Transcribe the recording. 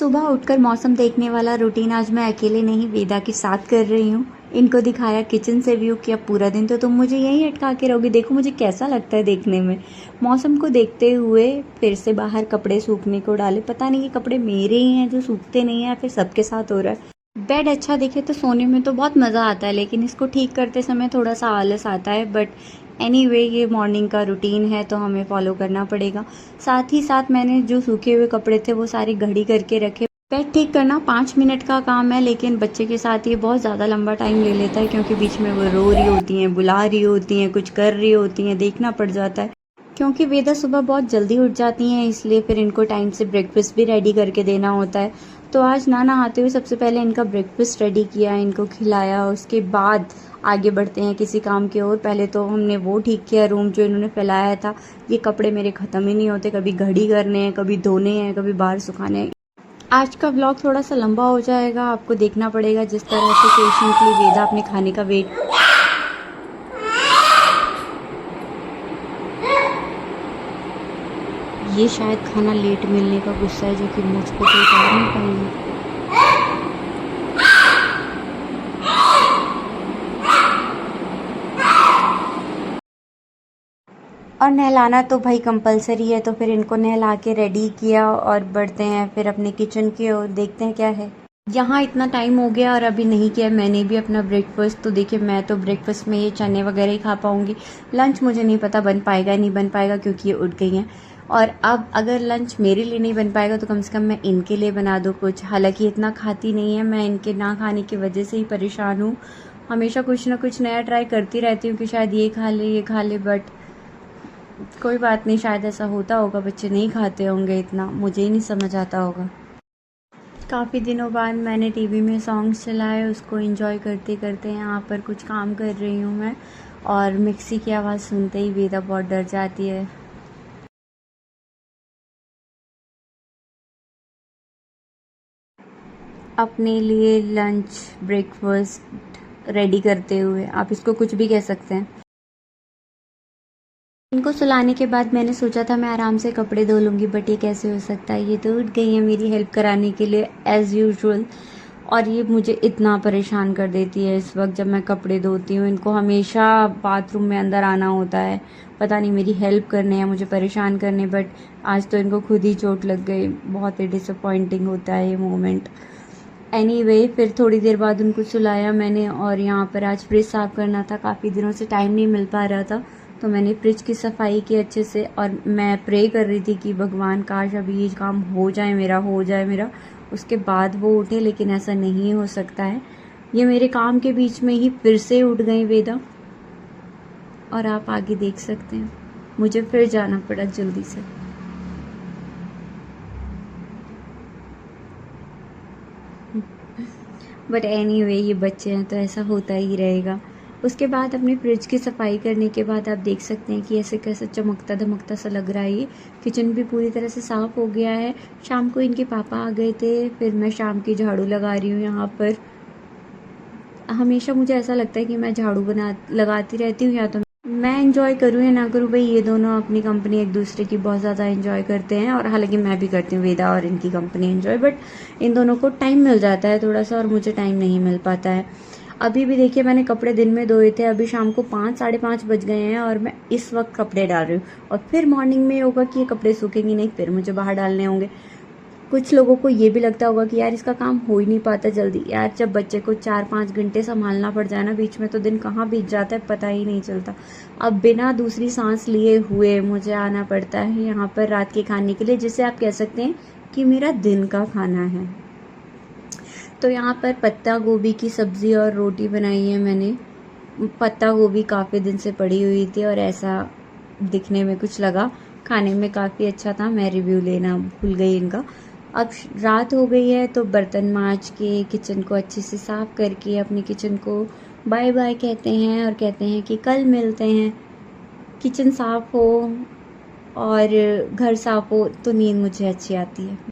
सुबह उठकर मौसम देखने वाला रूटीन आज मैं अकेले नहीं वेदा के साथ कर रही हूँ। इनको दिखाया किचन से व्यू कि अब पूरा दिन तो तुम मुझे यहीं अटका के रहोगी, देखो मुझे कैसा लगता है देखने में। मौसम को देखते हुए फिर से बाहर कपड़े सूखने को डाले। पता नहीं ये कपड़े मेरे ही हैं जो सूखते नहीं हैं या फिर सबके साथ हो रहा है। बेड अच्छा दिखे तो सोने में तो बहुत मज़ा आता है, लेकिन इसको ठीक करते समय थोड़ा सा आलस आता है। बट एनीवे ये मॉर्निंग का रूटीन है तो हमें फॉलो करना पड़ेगा। साथ ही साथ मैंने जो सूखे हुए कपड़े थे वो सारे घड़ी करके रखे। बेड ठीक करना 5 मिनट का काम है, लेकिन बच्चे के साथ ये बहुत ज़्यादा लंबा टाइम ले लेता है, क्योंकि बीच में वो रो रही होती हैं, बुला रही होती हैं, कुछ कर रही होती हैं, देखना पड़ जाता है। क्योंकि वेदा सुबह बहुत जल्दी उठ जाती हैं, इसलिए फिर इनको टाइम से ब्रेकफास्ट भी रेडी करके देना होता है। तो आज ना नहाते हुए सबसे पहले इनका ब्रेकफास्ट रेडी किया, इनको खिलाया। उसके बाद आगे बढ़ते हैं किसी काम की ओर। पहले तो हमने वो ठीक किया रूम जो इन्होंने फैलाया था। ये कपड़े मेरे ख़त्म ही नहीं होते, कभी घड़ी करने हैं, कभी धोने हैं, कभी बाहर सुखाने हैं। आज का व्लॉग थोड़ा सा लंबा हो जाएगा, आपको देखना पड़ेगा जिस तरह से पेशेंटली वेदा अपने खाने का वेट। ये शायद खाना लेट मिलने का गुस्सा है जो कि मुझ पर तो उतार नहीं पाएंगे। और नहलाना तो भाई कंपलसरी है, तो फिर इनको नहला के रेडी किया और बढ़ते हैं फिर अपने किचन की ओर, देखते हैं क्या है। यहाँ इतना टाइम हो गया और अभी नहीं किया मैंने भी अपना ब्रेकफास्ट। तो देखिए मैं तो ब्रेकफास्ट में ये चने वगैरह ही खा पाऊँगी। लंच मुझे नहीं पता बन पाएगा नहीं बन पाएगा, क्योंकि ये उठ गई हैं। और अब अगर लंच मेरे लिए नहीं बन पाएगा तो कम से कम मैं इनके लिए बना दूँ कुछ। हालांकि इतना खाती नहीं है, मैं इनके ना खाने की वजह से ही परेशान हूँ। हमेशा कुछ ना कुछ नया ट्राई करती रहती हूँ कि शायद ये खा ले, बट कोई बात नहीं, शायद ऐसा होता होगा, बच्चे नहीं खाते होंगे इतना, मुझे ही नहीं समझ आता होगा। काफ़ी दिनों बाद मैंने टीवी में सॉन्ग्स चलाए, उसको एंजॉय करते करते यहाँ पर कुछ काम कर रही हूँ मैं। और मिक्सी की आवाज़ सुनते ही वेदा बहुत डर जाती है। अपने लिए लंच ब्रेकफास्ट रेडी करते हुए, आप इसको कुछ भी कह सकते हैं। इनको सुलाने के बाद मैंने सोचा था मैं आराम से कपड़े धो लूँगी, बट ये कैसे हो सकता है, ये तो उठ गई है मेरी हेल्प कराने के लिए एज़ यूजुअल। और ये मुझे इतना परेशान कर देती है इस वक्त जब मैं कपड़े धोती हूँ। इनको हमेशा बाथरूम में अंदर आना होता है, पता नहीं मेरी हेल्प करने या मुझे परेशान करने, बट आज तो इनको खुद ही चोट लग गई। बहुत ही डिसअपॉइंटिंग होता है ये मोमेंट। एनीवे फिर थोड़ी देर बाद उनको सुलाया मैंने, और यहाँ पर आज फ्रिज साफ़ करना था, काफ़ी दिनों से टाइम नहीं मिल पा रहा था, तो मैंने फ्रिज की सफाई की अच्छे से। और मैं प्रे कर रही थी कि भगवान काश अभी ये काम हो जाए मेरा, उसके बाद वो उठे, लेकिन ऐसा नहीं हो सकता है। ये मेरे काम के बीच में ही फिर से उठ गई वेदा, और आप आगे देख सकते हैं मुझे फिर जाना पड़ा जल्दी से। बट एनीवे ये बच्चे हैं तो ऐसा होता ही रहेगा। उसके बाद अपनी फ्रिज की सफाई करने के बाद आप देख सकते हैं कि ऐसे कैसे चमकता धमकता सा लग रहा है। ये किचन भी पूरी तरह से साफ़ हो गया है। शाम को इनके पापा आ गए थे, फिर मैं शाम की झाड़ू लगा रही हूँ यहाँ पर। हमेशा मुझे ऐसा लगता है कि मैं झाड़ू लगाती रहती हूँ, या तो मैं एंजॉय करूँ या ना करूँ, भाई ये दोनों अपनी कंपनी एक दूसरे की बहुत ज़्यादा एंजॉय करते हैं। और हालांकि मैं भी करती हूँ वेदा और इनकी कंपनी एंजॉय, बट इन दोनों को टाइम मिल जाता है थोड़ा सा और मुझे टाइम नहीं मिल पाता है। अभी भी देखिए मैंने कपड़े दिन में धोए थे, अभी शाम को 5 साढ़े 5 बज गए हैं और मैं इस वक्त कपड़े डाल रही हूँ। और फिर मॉर्निंग में होगा कि ये कपड़े सूखेंगे नहीं, फिर मुझे बाहर डालने होंगे। कुछ लोगों को ये भी लगता होगा कि यार इसका काम हो ही नहीं पाता जल्दी। यार जब बच्चे को 4-5 घंटे संभालना पड़ जाए ना, बीच में तो दिन कहाँ बीत जाता है पता ही नहीं चलता। अब बिना दूसरी सांस लिए हुए मुझे आना पड़ता है यहाँ पर रात के खाने के लिए, जिसे आप कह सकते हैं कि मेरा दिन का खाना है। तो यहाँ पर पत्ता गोभी की सब्ज़ी और रोटी बनाई है मैंने। पत्ता गोभी काफ़ी दिन से पड़ी हुई थी और ऐसा दिखने में कुछ लगा, खाने में काफ़ी अच्छा था, मैं रिव्यू लेना भूल गई इनका। अब रात हो गई है तो बर्तन मांज के किचन को अच्छे से साफ़ करके अपनी किचन को बाय बाय कहते हैं और कहते हैं कि कल मिलते हैं। किचन साफ़ हो और घर साफ़ हो तो नींद मुझे अच्छी आती है।